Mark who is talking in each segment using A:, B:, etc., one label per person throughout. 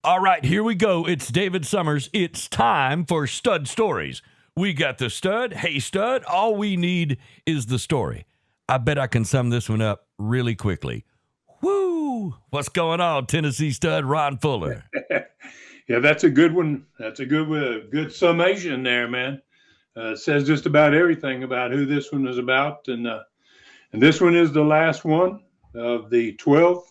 A: All right, here we go. It's David Summers. It's time for Stud Stories. We got the stud. Hey, stud, all we need is the story. I bet I can sum this one up really quickly. Woo! What's going on, Tennessee stud Ron Fuller?
B: Yeah, that's a good one. That's a good summation there, man. Says just about everything about who this one is about, and this one is the last one of the 12.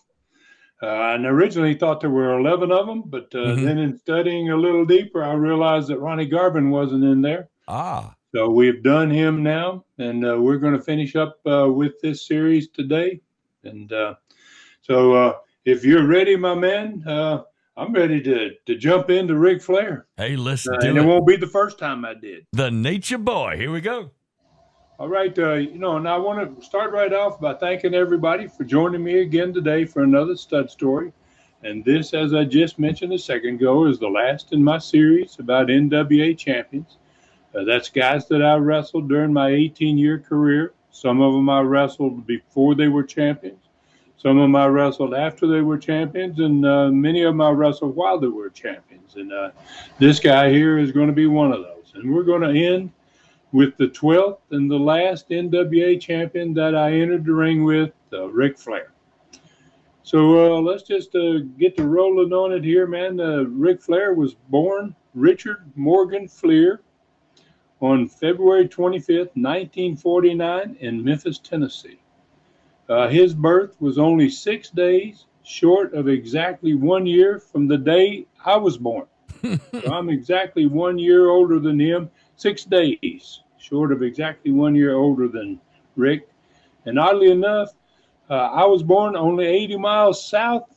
B: And originally thought there were 11 of them, but then in studying a little deeper, I realized that Ronnie Garvin wasn't in there. So we've done him now, and we're going to finish up with this series today. And so if you're ready, my man, I'm ready to jump into Ric Flair.
A: Hey, let's do
B: it. And it won't be the first time I did.
A: The Nature Boy. Here we go.
B: All right. And I want to start right off by thanking everybody for joining me again today for another stud story. And this, as I just mentioned a second ago, is the last in my series about NWA champions. That's guys that I wrestled during my 18-year career. Some of them I wrestled before they were champions. Some of them I wrestled after they were champions, and many of them I wrestled while they were champions. And this guy here is going to be one of those. And we're going to end with the 12th and the last NWA champion that I entered the ring with, Ric Flair. So let's just get to rolling on it here, man. Ric Flair was born Richard Morgan Fleer on February 25th, 1949 in Memphis, Tennessee. His birth was only 6 days short of exactly 1 year from the day I was born. So I'm exactly 1 year older than him, 6 days short of exactly 1 year older than Rick. And oddly enough, I was born only 80 miles south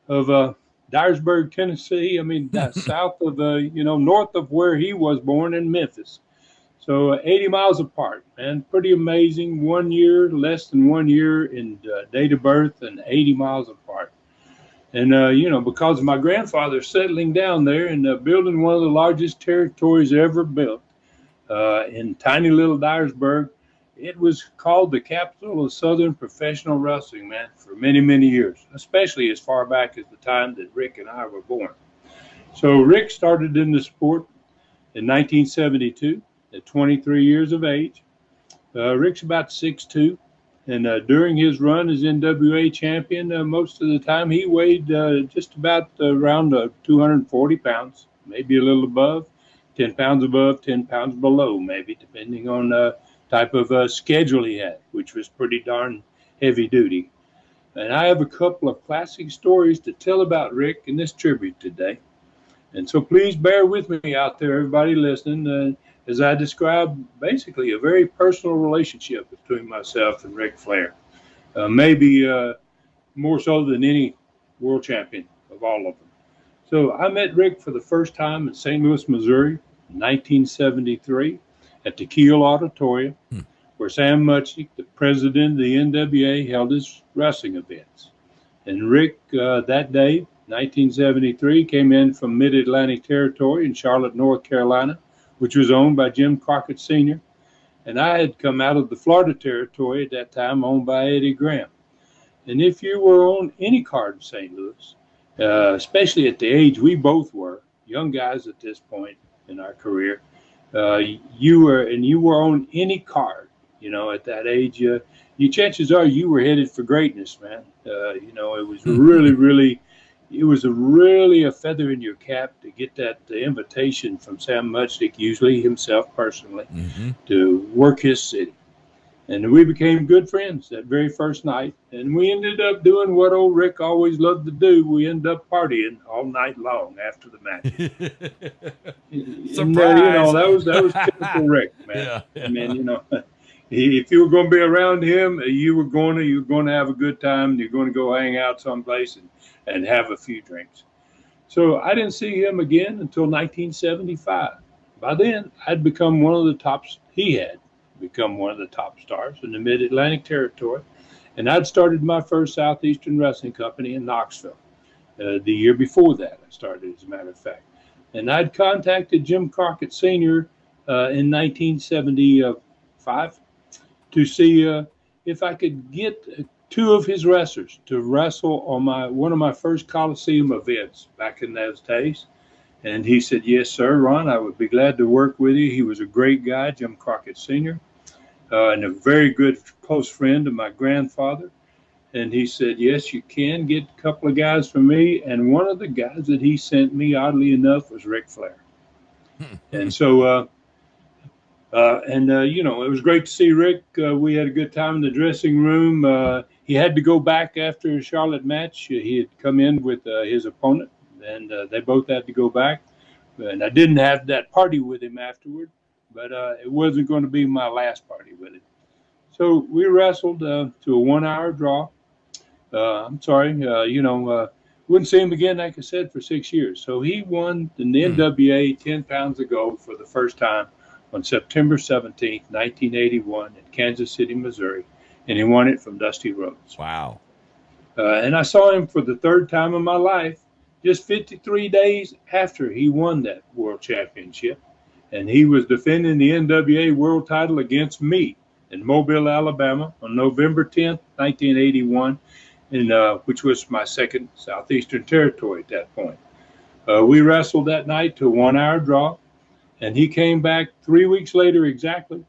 B: of Dyersburg, Tennessee. I mean, south of, north of where he was born in Memphis. So 80 miles apart, man. Pretty amazing. 1 year, less than 1 year in date of birth, and 80 miles apart. And, because of my grandfather settling down there and building one of the largest territories ever built in tiny little Dyersburg, it was called the capital of Southern professional wrestling, man, for many, many years, especially as far back as the time that Rick and I were born. So Rick started in the sport in 1972. At 23 years of age. Rick's about 6'2", and during his run as NWA champion, most of the time he weighed just about around 240 pounds, maybe a little above, 10 pounds above, 10 pounds below, maybe, depending on the type of schedule he had, which was pretty darn heavy duty. And I have a couple of classic stories to tell about Rick in this tribute today. And so please bear with me out there, everybody listening, as I describe basically a very personal relationship between myself and Ric Flair, maybe more so than any world champion of all of them. So I met Rick for the first time in St. Louis, Missouri, in 1973 at the Kiel Auditorium, where Sam Muchnick, the president of the NWA, held his wrestling events. And Rick, that day, 1973, came in from Mid-Atlantic Territory in Charlotte, North Carolina, which was owned by Jim Crockett Sr. And I had come out of the Florida Territory at that time, owned by Eddie Graham. And if you were on any card in St. Louis, especially at the age we both were, young guys at this point in our career, you were on any card, at that age, chances are you were headed for greatness, man. It was really a feather in your cap to get that invitation from Sam Muchnick, usually himself personally, to work his city. And we became good friends that very first night. And we ended up doing what old Rick always loved to do. We ended up partying all night long after the match.
A: Surprise!
B: That was typical Rick, man.
A: Yeah.
B: I mean, if you were going to be around him, you were going to have a good time. You're going to go hang out someplace and have a few drinks. So I didn't see him again until 1975. By then, I'd become one of the tops. He had become one of the top stars in the Mid-Atlantic Territory. And I'd started my first Southeastern Wrestling Company in Knoxville. The year before that, I started, as a matter of fact. And I'd contacted Jim Crockett Sr. In 1975 to see if I could get two of his wrestlers to wrestle on one of my first Coliseum events back in those days. And he said, "Yes, sir, Ron, I would be glad to work with you." He was a great guy, Jim Crockett Sr., and a very good close friend of my grandfather. And he said, "Yes, you can get a couple of guys for me." And one of the guys that he sent me, oddly enough, was Ric Flair. And so, it was great to see Rick. We had a good time in the dressing room. He had to go back after a Charlotte match. He had come in with his opponent, and they both had to go back. And I didn't have that party with him afterward, but it wasn't going to be my last party with him. So we wrestled to a 1-hour draw. Wouldn't see him again, like I said, for 6 years. So he won the NWA 10 pounds of gold for the first time on September 17th, 1981 in Kansas City, Missouri. And he won it from Dusty Rhodes.
A: Wow.
B: And I saw him for the third time in my life, just 53 days after he won that world championship. And he was defending the NWA world title against me in Mobile, Alabama on November 10th, 1981. Which was my second Southeastern Territory at that point. We wrestled that night to a 1-hour draw, and he came back 3 weeks later exactly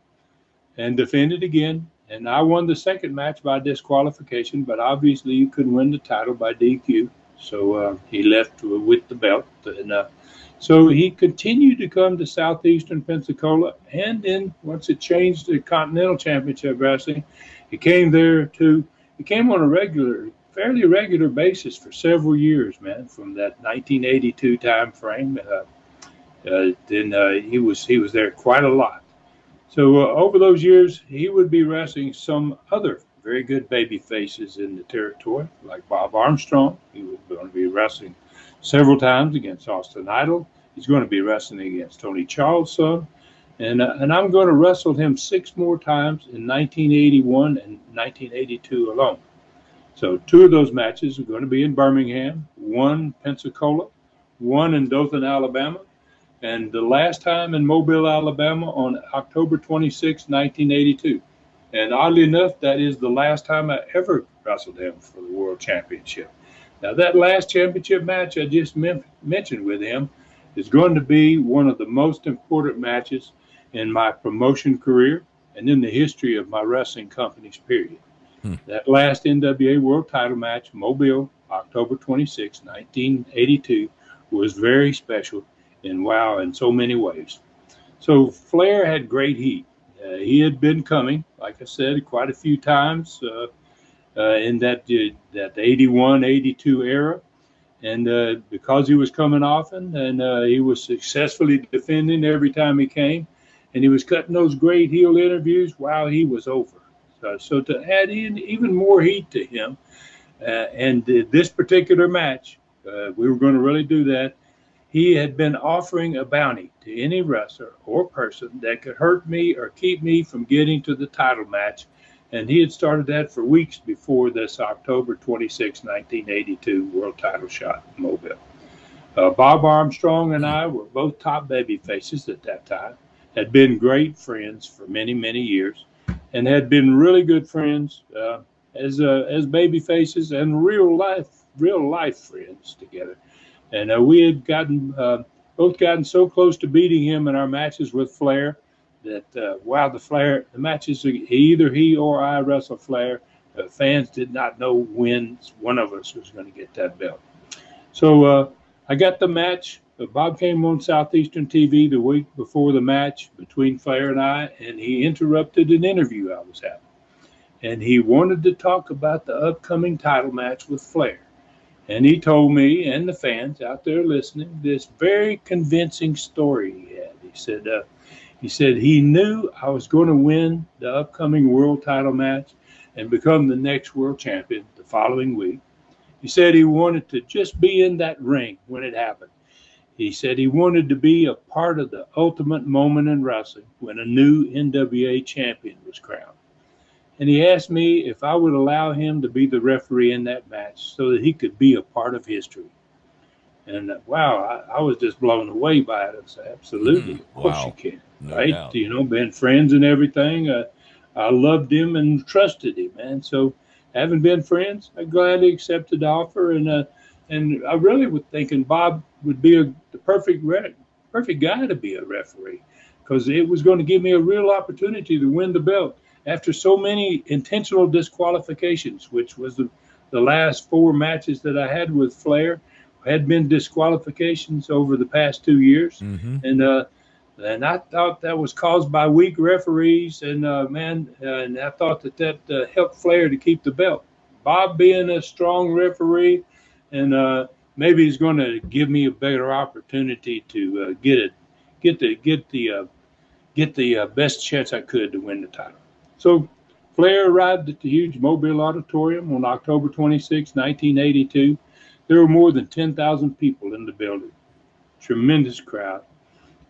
B: and defended again. And I won the second match by disqualification, but obviously you couldn't win the title by DQ. So he left with the belt. And so he continued to come to Southeastern Pensacola. And then once it changed to Continental Championship Wrestling, he came there too. He came on a fairly regular basis for several years, man, from that 1982 time frame. Then he was there quite a lot. So over those years, he would be wrestling some other very good baby faces in the territory, like Bob Armstrong. He was going to be wrestling several times against Austin Idol. He's going to be wrestling against Tony Charles' son. And I'm going to wrestle him 6 more times in 1981 and 1982 alone. So 2 of those matches are going to be in Birmingham, 1 Pensacola, 1 in Dothan, Alabama, and the last time in Mobile, Alabama on October 26, 1982. And oddly enough, that is the last time I ever wrestled him for the World Championship. Now, that last championship match I just mentioned with him is going to be one of the most important matches in my promotion career and in the history of my wrestling company's period. That last NWA World Title match, Mobile, October 26, 1982, was very special in so many ways. So Flair had great heat. He had been coming, like I said, quite a few times in that 81, 82 era. And because he was coming often and he was successfully defending every time he came, and he was cutting those great heel interviews while he was over. So to add in even more heat to him, and this particular match, we were going to really do that. He had been offering a bounty to any wrestler or person that could hurt me or keep me from getting to the title match. And he had started that for weeks before this October 26, 1982 world title shot in Mobile. Bob Armstrong and I were both top baby faces at that time, had been great friends for many, many years, and had been really good friends as baby faces and real life friends together. And we had both gotten so close to beating him in our matches with Flair that the matches, either he or I wrestled Flair, fans did not know when one of us was going to get that belt. So I got the match. Bob came on Southeastern TV the week before the match between Flair and I, and he interrupted an interview I was having. And he wanted to talk about the upcoming title match with Flair. And he told me and the fans out there listening this very convincing story he had. He said he knew I was going to win the upcoming world title match and become the next world champion the following week. He said he wanted to just be in that ring when it happened. He said he wanted to be a part of the ultimate moment in wrestling when a new NWA champion was crowned. And he asked me if I would allow him to be the referee in that match so that he could be a part of history. And wow, I was just blown away by it. I said, absolutely, of course you can, no right? Doubt. Been friends and everything. I loved him and trusted him, man. So Having been friends, I gladly accepted the offer, and I really was thinking Bob would be the perfect guy to be a referee, because it was going to give me a real opportunity to win the belt after so many intentional disqualifications, which was the last 4 matches that I had with Flair had been disqualifications over the past 2 years,
A: Mm-hmm.
B: and I thought that was caused by weak referees, and and I thought that helped Flair to keep the belt. Bob being a strong referee, and maybe he's going to give me a better opportunity to get the best chance I could to win the title. So Flair arrived at the huge Mobile Auditorium on October 26, 1982. There were more than 10,000 people in the building. Tremendous crowd.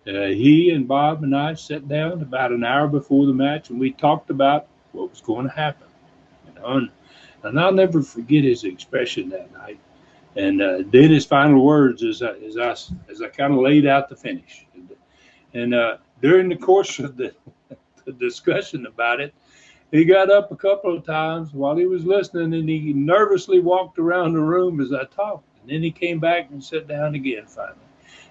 B: He and Bob and I sat down about an hour before the match, and we talked about what was going to happen. And I'll never forget his expression that night. And then his final words as I kind of laid out the finish. And during the course of the discussion about it, he got up a couple of times while he was listening, and he nervously walked around the room as I talked. And then he came back and sat down again finally.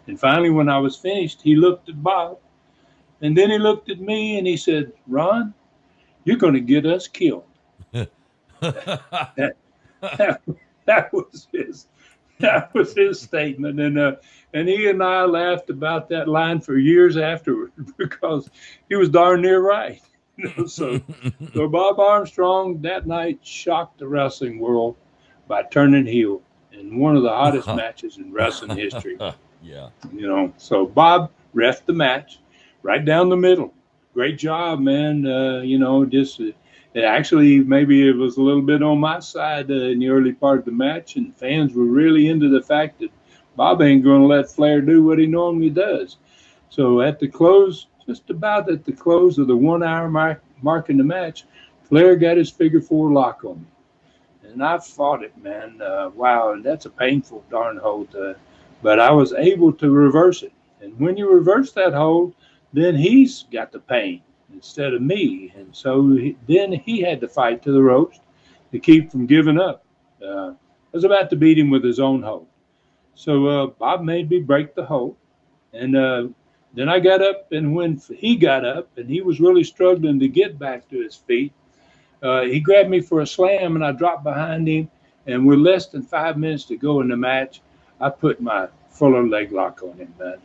B: And finally, when I was finished, he looked at Bob, and then he looked at me, and he said, "Ron, you're going to get us killed." that, that was his statement, and he and I laughed about that line for years afterward because he was darn near right. So Bob Armstrong that night shocked the wrestling world by turning heel in one of the hottest matches in wrestling history.
A: Yeah.
B: So Bob reffed the match right down the middle. Great job, man. Actually, maybe it was a little bit on my side in the early part of the match, and fans were really into the fact that Bob ain't going to let Flair do what he normally does. So just about at the close of the 1 hour mark in the match, Flair got his figure 4 lock on me. And I fought it, man. Wow, and that's a painful darn hold. But I was able to reverse it. And when you reverse that hold, then he's got the pain instead of me. And so then he had to fight to the ropes to keep from giving up. I was about to beat him with his own hold. So Bob made me break the hold. And then I got up, and when he got up and he was really struggling to get back to his feet, he grabbed me for a slam, and I dropped behind him. And with less than 5 minutes to go in the match, I put my Fuller leg lock on him, man.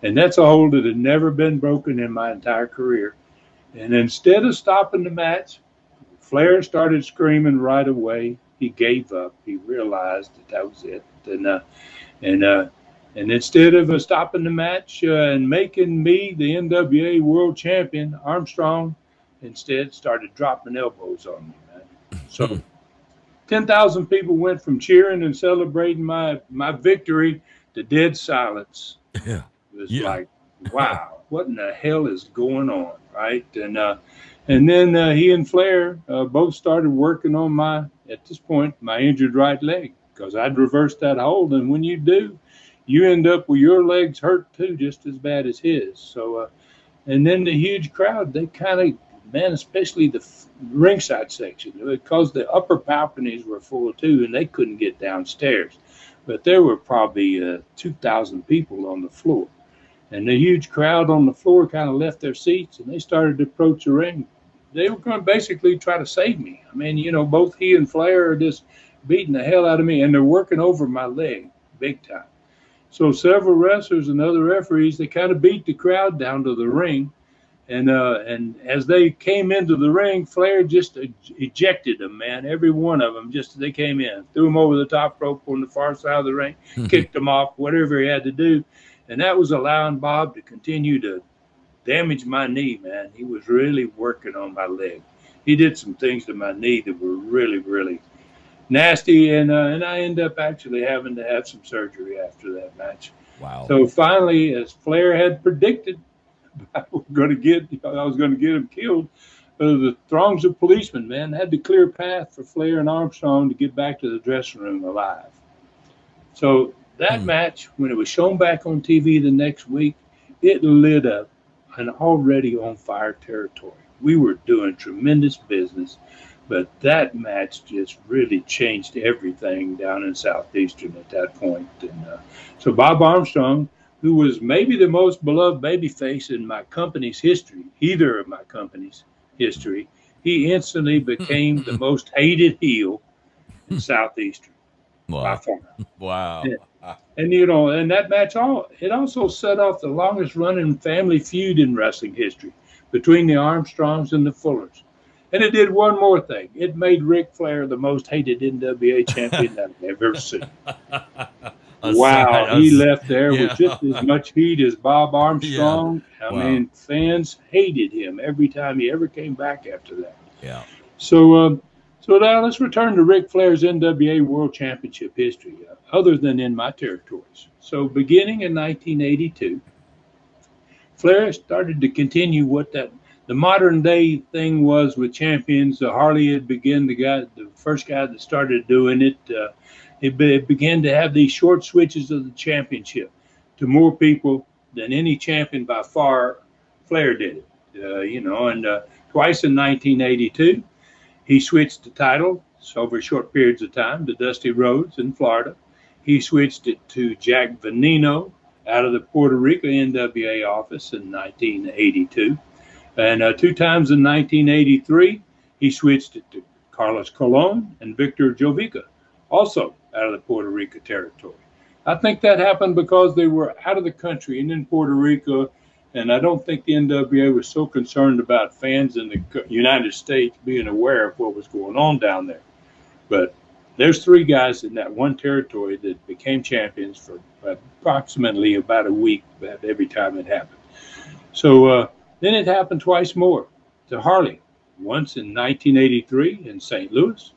B: And that's a hold that had never been broken in my entire career. And instead of stopping the match, Flair started screaming right away. He gave up. He realized that was it. And instead of stopping the match and making me the NWA World Champion, Armstrong instead started dropping elbows on me, man. So 10,000 people went from cheering and celebrating my victory to dead silence.
A: Yeah.
B: It was like, wow, what in the hell is going on, right? And then he and Flair both started working on at this point, my injured right leg, because I'd reversed that hold. And when you do, you end up with your legs hurt too, just as bad as his. So, and then the huge crowd, they kind of, man, especially the ringside section, because the upper balconies were full too, and they couldn't get downstairs. But there were probably 2,000 people on the floor. And the huge crowd on the floor kind of left their seats, and they started to approach the ring. They were going to basically try to save me. I mean, both he and Flair are just beating the hell out of me, and they're working over my leg big time. So several wrestlers and other referees, they kind of beat the crowd down to the ring. And as they came into the ring, Flair just ejected them, man. Every one of them, just as they came in, threw them over the top rope on the far side of the ring, kicked them off, whatever he had to do. And that was allowing Bob to continue to damage my knee, man. He was really working on my leg. He did some things to my knee that were really, really nasty. And I ended up actually having to have some surgery after that match.
A: Wow.
B: So finally, as Flair had predicted, I was going to get him killed. The throngs of policemen, man, had to clear a path for Flair and Armstrong to get back to the dressing room alive. So that match, when it was shown back on TV the next week, it lit up an already on fire territory. We were doing tremendous business. But that match just really changed everything down in Southeastern at that point. And so Bob Armstrong, who was maybe the most beloved babyface in my company's history, either of my company's history, he instantly became the most hated heel in Southeastern by
A: Wow.
B: far.
A: Wow.
B: And you know, and that match it also set off the longest running family feud in wrestling history between the Armstrongs and the Fullers. And it did one more thing. It made Ric Flair the most hated NWA champion that I've ever seen. Wow, he left there with just as much heat as Bob
A: Yeah.
B: Armstrong. I
A: Wow.
B: mean, fans hated him every time he ever came back after that.
A: Yeah.
B: So now let's return to Ric Flair's NWA World Championship history, other than in my territories. So beginning in 1982, Flair started to continue what the modern day thing was with champions. Harley had begun the first guy that started doing it. It began to have these short switches of the championship to more people than any champion by far. Flair did it, and twice in 1982. He switched the title over short periods of time to Dusty Rhodes in Florida. He switched it to Jack Veneno out of the Puerto Rico NWA office in 1982. And two times in 1983, he switched it to Carlos Colon and Victor Jovica, also out of the Puerto Rico territory. I think that happened because they were out of the country and in Puerto Rico. And I don't think the NWA was so concerned about fans in the United States being aware of what was going on down there. But there's three guys in that one territory that became champions for approximately about a week every time it happened. So then it happened twice more to Harley. Once in 1983 in St. Louis.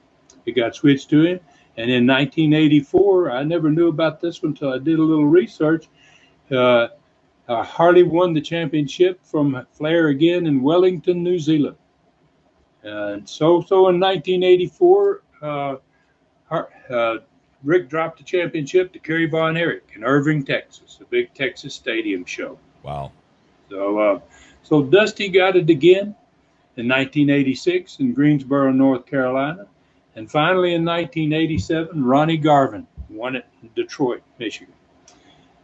B: It got switched to him. And in 1984, I never knew about this one until I did a little research. Harley won the championship from Flair again in Wellington, New Zealand. And so in 1984, Rick dropped the championship to Kerry Von Erich in Irving, Texas, a big Texas stadium show.
A: Wow.
B: So Dusty got it again in 1986 in Greensboro, North Carolina. And finally in 1987, Ronnie Garvin won it in Detroit, Michigan.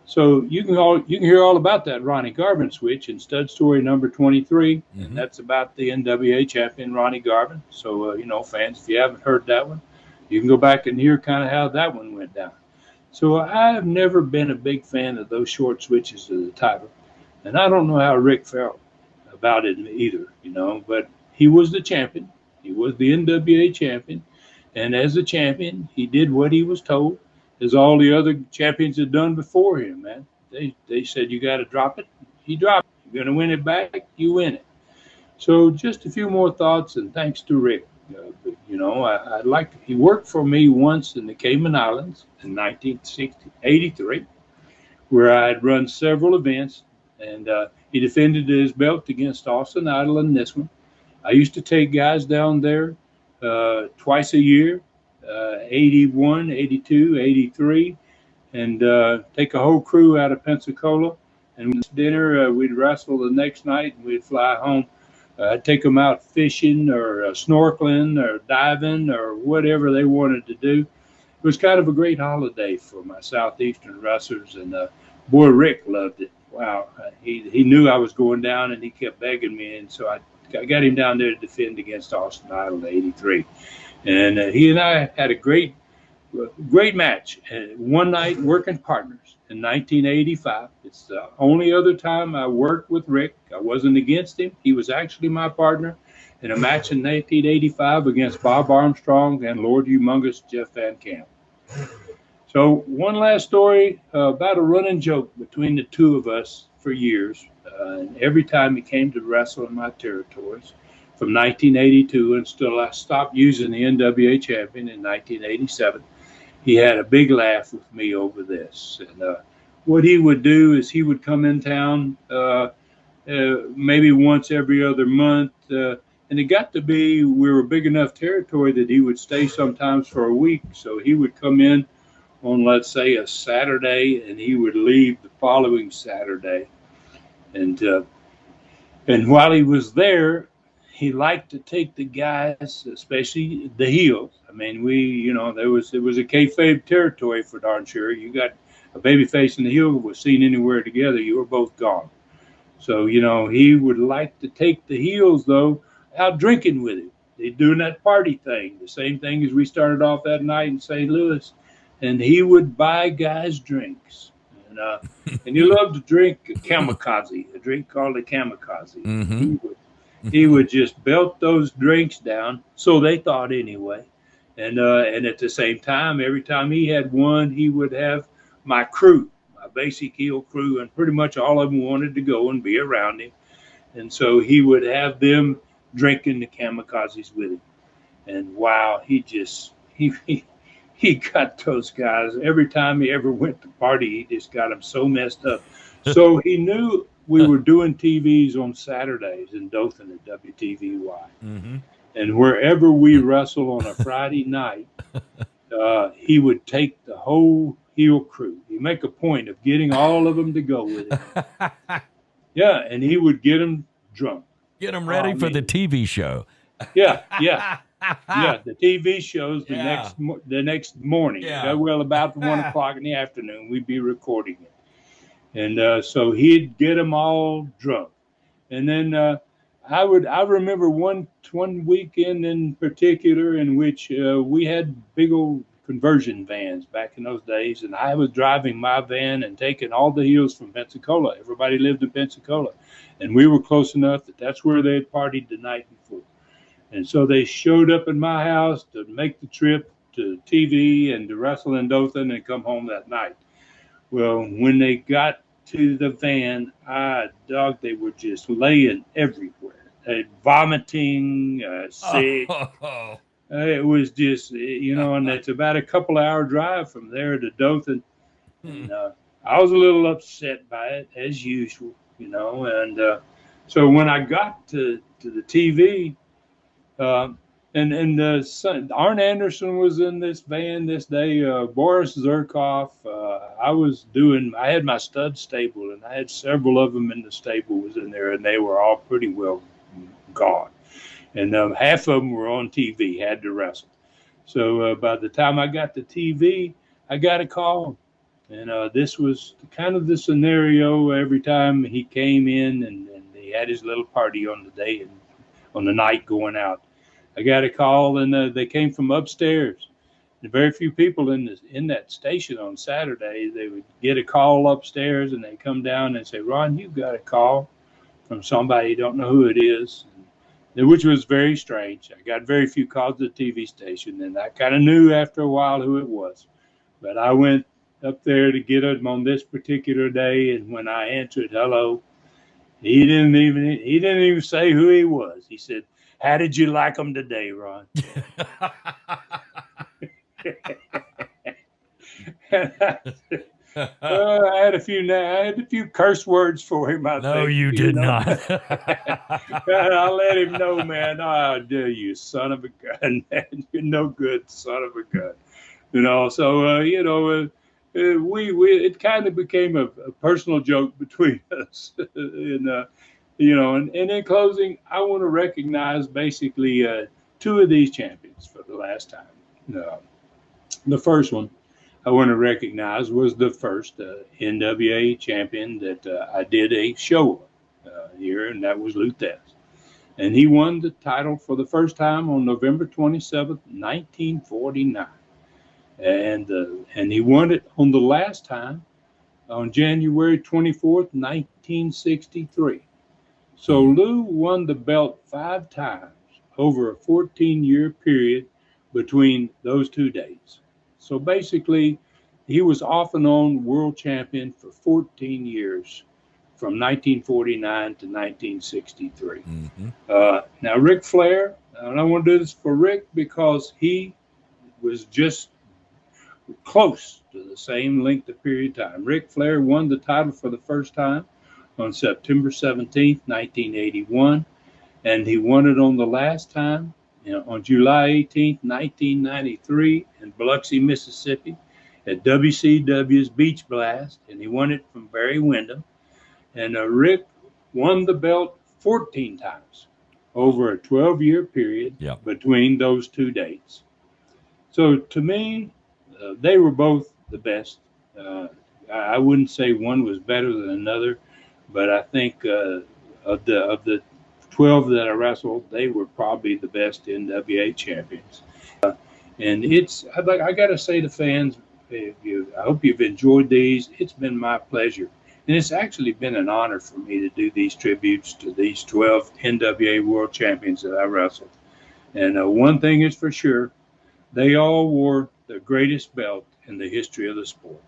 B: So you can hear all about that Ronnie Garvin switch in Stud Story number 23, and that's about the NWA champion Ronnie Garvin. So fans, if you haven't heard that one, you can go back and hear kind of how that one went down. So I have never been a big fan of those short switches to the title, and I don't know how Rick felt about it either. But he was the champion. He was the NWA champion, and as a champion, he did what he was told. As all the other champions had done before him, man. They said, you got to drop it. He dropped it. You're going to win it back, you win it. So just a few more thoughts, and thanks to Rick. He worked for me once in the Cayman Islands in 1983, where I had run several events, and he defended his belt against Austin Idol in this one. I used to take guys down there twice a year. 81, 82, 83, and take a whole crew out of Pensacola. And dinner, we'd wrestle the next night, and we'd fly home. I'd take them out fishing or snorkeling or diving or whatever they wanted to do. It was kind of a great holiday for my Southeastern wrestlers, and boy, Rick loved it. Wow, he knew I was going down, and he kept begging me, and so I got him down there to defend against Austin Idol in 83. And he and I had a great match. One night working partners in 1985. It's the only other time I worked with Rick. I wasn't against him. He was actually my partner in a match in 1985 against Bob Armstrong and Lord Humongous Jeff Van Camp. So one last story about a running joke between the two of us for years. And every time he came to wrestle in my territories, from 1982 until I stopped using the NWA champion in 1987, he had a big laugh with me over this. And what he would do is he would come in town maybe once every other month. And it got to be, we were a big enough territory that he would stay sometimes for a week. So he would come in on, let's say, a Saturday, and he would leave the following Saturday. And while he was there, he liked to take the guys, especially the heels. I mean, it was a kayfabe territory for darn sure. You got a babyface and the heel was seen anywhere together, you were both gone. So, he would like to take the heels, though, out drinking with him. They're doing that party thing, the same thing as we started off that night in St. Louis. And he would buy guys drinks. And he loved to drink kamikaze, a drink called a kamikaze.
A: Mm-hmm.
B: He would just belt those drinks down, so they thought anyway. And at the same time, every time he had one, he would have my crew, my basic heel crew, and pretty much all of them wanted to go and be around him. And so he would have them drinking the kamikazes with him. And wow, he got those guys. Every time he ever went to party, he just got them so messed up. So he knew we were doing TVs on Saturdays in Dothan at WTVY.
A: Mm-hmm.
B: And wherever we wrestle on a Friday night, he would take the whole heel crew. He'd make a point of getting all of them to go with him. Yeah, and he would get them drunk.
A: Get them ready for the TV show.
B: Yeah. The TV shows the next morning.
A: Yeah.
B: Well, about 1 o'clock in the afternoon, we'd be recording it. And so he'd get them all drunk. And then I remember one weekend in particular in which we had big old conversion vans back in those days, and I was driving my van and taking all the heels from Pensacola. Everybody lived in Pensacola, and we were close enough that that's where they had partied the night before. And so they showed up at my house to make the trip to TV and to wrestle in Dothan and come home that night. Well, when they got to the van, they were just laying everywhere, vomiting, sick. It was just, and it's about a couple-hour drive from there to Dothan. And I was a little upset by it, as usual, And so when I got to the TV, Arn Anderson was in this van this day, Boris Zerkoff. I had my stud stable, and I had several of them in the stable was in there, and they were all pretty well gone. And half of them were on TV, had to wrestle. So by the time I got to TV, I got a call. And this was kind of the scenario every time he came in and he had his little party on the day and on the night going out. I got a call, and they came from upstairs. And very few people in that station on Saturday, they would get a call upstairs, and they come down and say, "Ron, you got a call from somebody, you don't know who it is," which was very strange. I got very few calls at the TV station, and I kind of knew after a while who it was. But I went up there to get him on this particular day, and when I answered hello, he didn't even say who he was. He said, "How did you like him today, Ron?" I had a few curse words for him.
A: No, you did not.
B: I'll let him know, man. Oh, you son of a gun, man. You're no good, son of a gun. So it kind of became a personal joke between us. And in closing, I want to recognize basically two of these champions for the last time. The first one I want to recognize was the first NWA champion that I did a show here, and that was Luthez. And he won the title for the first time on November 27th, 1949. And he won it on the last time on January 24th, 1963. So Lou won the belt 5 times over a 14-year period between those 2 dates. So basically, he was off and on world champion for 14 years, from 1949 to 1963. Mm-hmm. Now, Ric Flair, and I want to do this for Rick because he was just close to the same length of period of time. Ric Flair won the title for the first time on September 17th, 1981, and he won it on the last time on July 18th, 1993 in Biloxi, Mississippi at WCW's Beach Blast, and he won it from Barry Windham. And Rick won the belt 14 times over a 12-year period
A: Yep.
B: between those two dates. So to me, they were both the best. I wouldn't say one was better than another, but I think of the 12 that I wrestled, they were probably the best NWA champions. And I got to say to fans, I hope you've enjoyed these. It's been my pleasure. And it's actually been an honor for me to do these tributes to these 12 NWA world champions that I wrestled. And one thing is for sure, they all wore the greatest belt in the history of the sport.